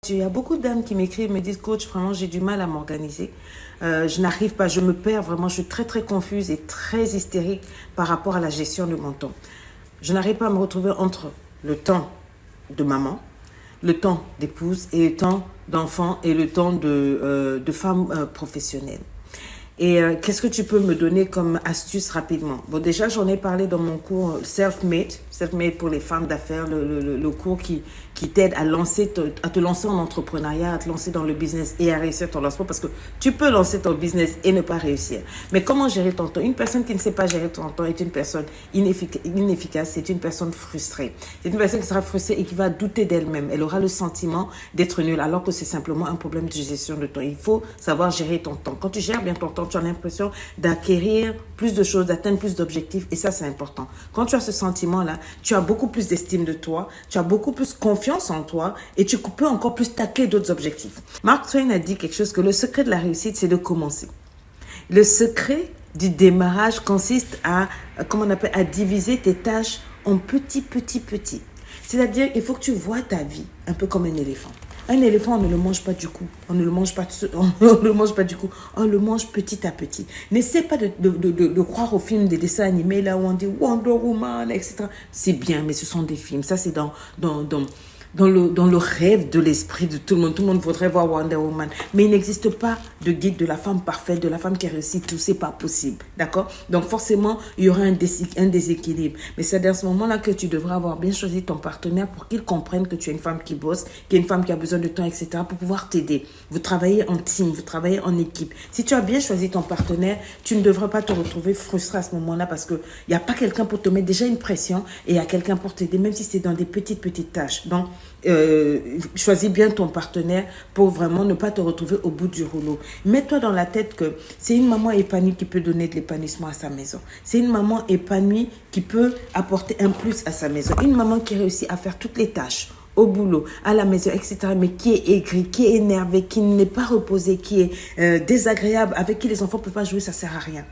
Il y a beaucoup de dames qui m'écrivent, me disent, coach, vraiment, j'ai du mal à m'organiser. Je n'arrive pas, je me perds vraiment, je suis très, très confuse et très hystérique par rapport à la gestion de mon temps. Je n'arrive pas à me retrouver entre le temps de maman, le temps d'épouse et le temps d'enfant et le temps de femme professionnelle. Et qu'est-ce que tu peux me donner comme astuce rapidement? Bon, déjà, j'en ai parlé dans mon cours Self-Made pour les femmes d'affaires, le cours qui t'aide à te lancer en entrepreneuriat, à te lancer dans le business et à réussir ton lancement, parce que tu peux lancer ton business et ne pas réussir. Mais comment gérer ton temps? Une personne qui ne sait pas gérer ton temps est une personne inefficace, c'est une personne frustrée. C'est une personne qui sera frustrée et qui va douter d'elle-même. Elle aura le sentiment d'être nulle, alors que c'est simplement un problème de gestion de temps. Il faut savoir gérer ton temps. Quand tu gères bien ton temps, tu as l'impression d'acquérir plus de choses, d'atteindre plus d'objectifs, et ça, c'est important. Quand tu as ce sentiment-là, tu as beaucoup plus d'estime de toi, tu as beaucoup plus confiance en toi et tu peux encore plus tacler d'autres objectifs. Mark Twain a dit quelque chose, que le secret de la réussite, c'est de commencer. Le secret du démarrage consiste à diviser tes tâches en petits. C'est-à-dire, il faut que tu vois ta vie un peu comme un éléphant. Un éléphant, on ne le mange pas du coup. On ne le mange pas du coup. On le mange petit à petit. N'essaie pas de croire aux films des dessins animés là où on dit Wonder Woman, etc. C'est bien, mais ce sont des films. Ça, c'est dans le rêve de l'esprit de tout le monde. Tout le monde voudrait voir Wonder Woman. Mais il n'existe pas de guide de la femme parfaite, de la femme qui réussit tout. C'est pas possible. D'accord? Donc, forcément, il y aura un déséquilibre. Mais c'est dans ce moment-là que tu devras avoir bien choisi ton partenaire pour qu'il comprenne que tu es une femme qui bosse, qui est une femme qui a besoin de temps, etc. pour pouvoir t'aider. Vous travaillez en team, vous travaillez en équipe. Si tu as bien choisi ton partenaire, tu ne devras pas te retrouver frustré à ce moment-là parce qu'il n'y a pas quelqu'un pour te mettre déjà une pression et il y a quelqu'un pour t'aider, même si c'est dans des petites tâches. Donc, choisis bien ton partenaire pour vraiment ne pas te retrouver au bout du rouleau. Mets-toi dans la tête que c'est une maman épanouie qui peut donner de l'épanouissement à sa maison. C'est une maman épanouie qui peut apporter un plus à sa maison. Une maman qui réussit à faire toutes les tâches au boulot, à la maison, etc., mais qui est aigrie, qui est énervée, qui n'est pas reposée, qui est désagréable, avec qui les enfants ne peuvent pas jouer, ça ne sert à rien.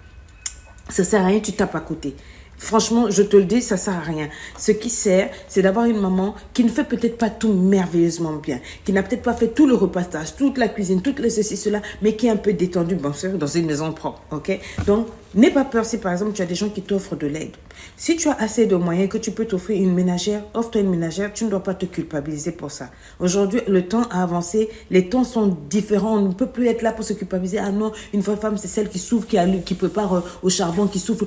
Ça ne sert à rien, tu tapes à côté. Franchement, je te le dis, ça ne sert à rien. Ce qui sert, c'est d'avoir une maman qui ne fait peut-être pas tout merveilleusement bien, qui n'a peut-être pas fait tout le repassage, toute la cuisine, toutes les ceci, cela, mais qui est un peu détendue, bien sûr, dans une maison propre, ok? Donc, n'aie pas peur si, par exemple, tu as des gens qui t'offrent de l'aide. Si tu as assez de moyens que tu peux t'offrir une ménagère, offre-toi une ménagère, tu ne dois pas te culpabiliser pour ça. Aujourd'hui, le temps a avancé, les temps sont différents, on ne peut plus être là pour se culpabiliser. Ah non, une vraie femme, c'est celle qui souffre, qui prépare au charbon, qui souffle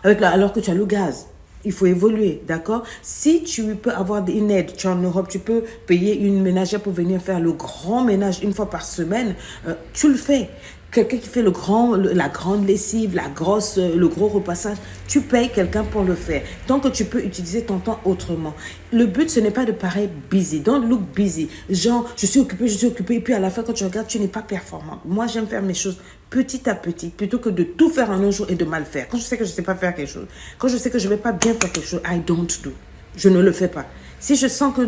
alors que tu as le gaz. Il faut évoluer, d'accord? Si tu peux avoir une aide, tu es en Europe, tu peux payer une ménagère pour venir faire le grand ménage une fois par semaine, tu le fais. Quelqu'un qui fait la grande lessive, le gros repassage, tu payes quelqu'un pour le faire. Tant que tu peux utiliser ton temps autrement. Le but, ce n'est pas de paraître busy. Don't look busy. Genre, je suis occupée, et puis à la fin, quand tu regardes, tu n'es pas performant. Moi, j'aime faire mes choses petit à petit, plutôt que de tout faire en un jour et de mal faire. Quand je sais que je ne sais pas faire quelque chose, quand je sais que je ne vais pas bien faire quelque chose, I don't do. Je ne le fais pas. Si je sens que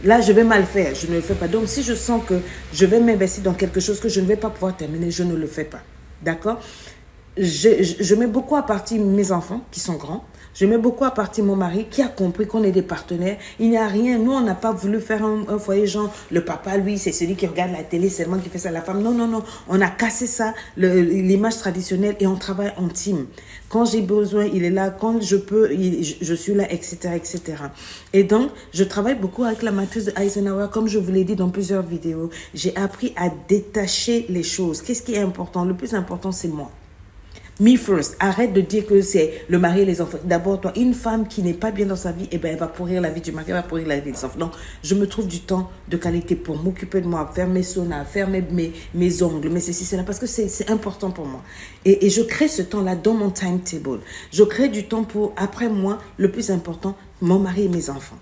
là, je vais mal faire, je ne le fais pas. Donc, si je sens que je vais m'investir dans quelque chose que je ne vais pas pouvoir terminer, je ne le fais pas. D'accord? Je mets beaucoup à partir mes enfants qui sont grands. Je mets beaucoup à partir mon mari qui a compris qu'on est des partenaires. Il n'y a rien. Nous, on n'a pas voulu faire un foyer genre le papa, lui, c'est celui qui regarde la télé seulement qui fait ça. La femme, non. On a cassé ça, l'image traditionnelle et on travaille en team. Quand j'ai besoin, il est là. Quand je peux, je suis là, etc., etc. Et donc, je travaille beaucoup avec la matrice de Eisenhower. Comme je vous l'ai dit dans plusieurs vidéos, j'ai appris à détacher les choses. Qu'est-ce qui est important? Le plus important, c'est moi. Me first. Arrête de dire que c'est le mari et les enfants. D'abord, toi, une femme qui n'est pas bien dans sa vie, elle va pourrir la vie du mari, elle va pourrir la vie des enfants. Donc, je me trouve du temps de qualité pour m'occuper de moi, faire mes saunas, faire mes ongles, mais ceci, cela, parce que c'est important pour moi. Et je crée ce temps-là dans mon timetable. Je crée du temps pour, après moi, le plus important, mon mari et mes enfants.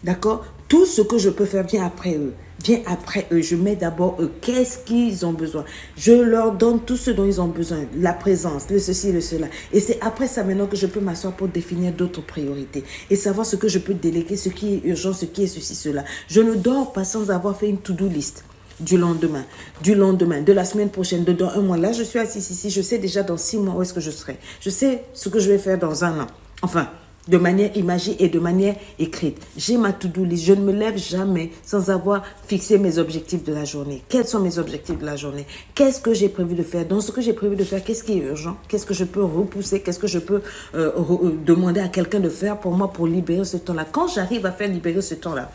D'accord? Tout ce que je peux faire vient après eux. Je mets d'abord eux. Qu'est-ce qu'ils ont besoin? Je leur donne tout ce dont ils ont besoin. La présence, le ceci, le cela. Et c'est après ça maintenant que je peux m'asseoir pour définir d'autres priorités. Et savoir ce que je peux déléguer, ce qui est urgent, ce qui est ceci, cela. Je ne dors pas sans avoir fait une to-do list. Du lendemain, de la semaine prochaine, de dans un mois. Là, je suis assise ici. Je sais déjà dans 6 mois où est-ce que je serai. Je sais ce que je vais faire dans un an. Enfin, de manière imagée et de manière écrite. J'ai ma to-do list. Je ne me lève jamais sans avoir fixé mes objectifs de la journée. Quels sont mes objectifs de la journée? Qu'est-ce que j'ai prévu de faire? Dans ce que j'ai prévu de faire, qu'est-ce qui est urgent? Qu'est-ce que je peux repousser? Qu'est-ce que je peux demander à quelqu'un de faire pour moi pour libérer ce temps-là? Quand j'arrive à faire libérer ce temps-là,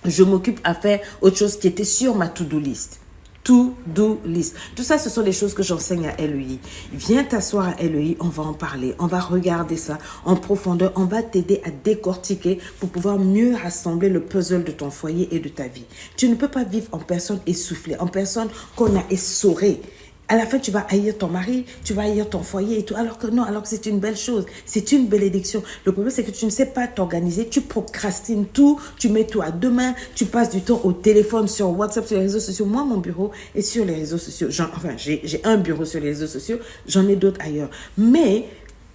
je m'occupe à faire autre chose qui était sur ma to-do list. To-do list. Tout ça, ce sont les choses que j'enseigne à LEI. Viens t'asseoir à LEI, on va en parler, on va regarder ça en profondeur, on va t'aider à décortiquer pour pouvoir mieux rassembler le puzzle de ton foyer et de ta vie. Tu ne peux pas vivre en personne essoufflée, en personne qu'on a essorée. À la fin, tu vas haïr ton mari, tu vas haïr ton foyer et tout. Alors que non, alors que c'est une belle chose. C'est une bénédiction. Le problème, c'est que tu ne sais pas t'organiser. Tu procrastines tout. Tu mets tout à demain. Tu passes du temps au téléphone, sur WhatsApp, sur les réseaux sociaux. Moi, mon bureau est sur les réseaux sociaux. Enfin, j'ai un bureau sur les réseaux sociaux. J'en ai d'autres ailleurs. Mais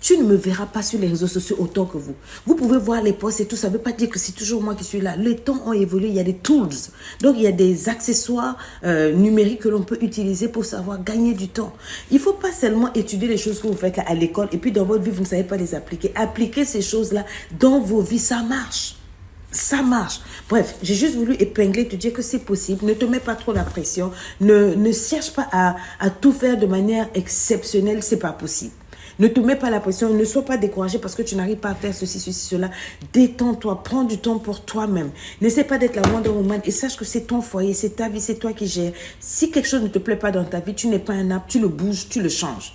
tu ne me verras pas sur les réseaux sociaux autant que vous. Vous pouvez voir les posts et tout. Ça ne veut pas dire que c'est toujours moi qui suis là. Les temps ont évolué. Il y a des tools. Donc, il y a des accessoires numériques que l'on peut utiliser pour savoir gagner du temps. Il ne faut pas seulement étudier les choses que vous faites à l'école et puis dans votre vie, vous ne savez pas les appliquer. Appliquez ces choses-là dans vos vies. Ça marche. Ça marche. Bref, j'ai juste voulu épingler, te dire que c'est possible. Ne te mets pas trop la pression. Ne cherche pas à tout faire de manière exceptionnelle. Ce n'est pas possible. Ne te mets pas la pression, ne sois pas découragé parce que tu n'arrives pas à faire ceci, cela. Détends-toi, prends du temps pour toi-même. N'essaie pas d'être la Wonder Woman et sache que c'est ton foyer, c'est ta vie, c'est toi qui gères. Si quelque chose ne te plaît pas dans ta vie, tu n'es pas un arbre, tu le bouges, tu le changes.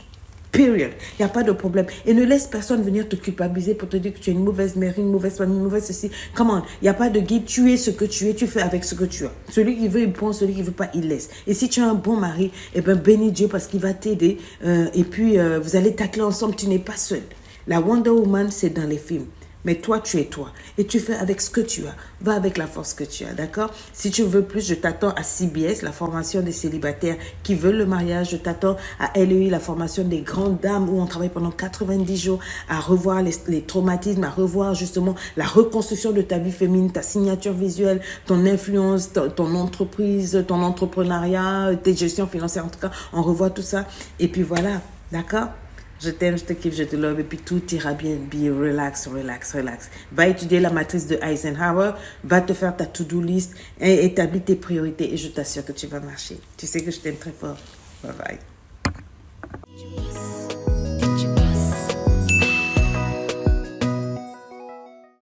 Period. Il n'y a pas de problème. Et ne laisse personne venir te culpabiliser pour te dire que tu es une mauvaise mère, une mauvaise famille, une mauvaise ceci. Come on. Il n'y a pas de guide. Tu es ce que tu es. Tu fais avec ce que tu as. Celui qui veut, il prend. Celui qui ne veut pas, il laisse. Et si tu as un bon mari, eh bien, bénis Dieu parce qu'il va t'aider. Et puis, vous allez tacler ensemble. Tu n'es pas seul. La Wonder Woman, c'est dans les films. Mais toi, tu es toi. Et tu fais avec ce que tu as. Va avec la force que tu as, d'accord? Si tu veux plus, je t'attends à CBS, la formation des célibataires qui veulent le mariage. Je t'attends à LEI, la formation des grandes dames où on travaille pendant 90 jours à revoir les traumatismes, à revoir justement la reconstruction de ta vie féminine, ta signature visuelle, ton influence, ton entreprise, ton entrepreneuriat, tes gestions financières. En tout cas, on revoit tout ça. Et puis voilà, d'accord? Je t'aime, je te kiffe, je te love et puis tout ira bien. Be relax, relax, relax. Va étudier la matrice de Eisenhower, va te faire ta to-do list et établis tes priorités et je t'assure que tu vas marcher. Tu sais que je t'aime très fort. Bye bye.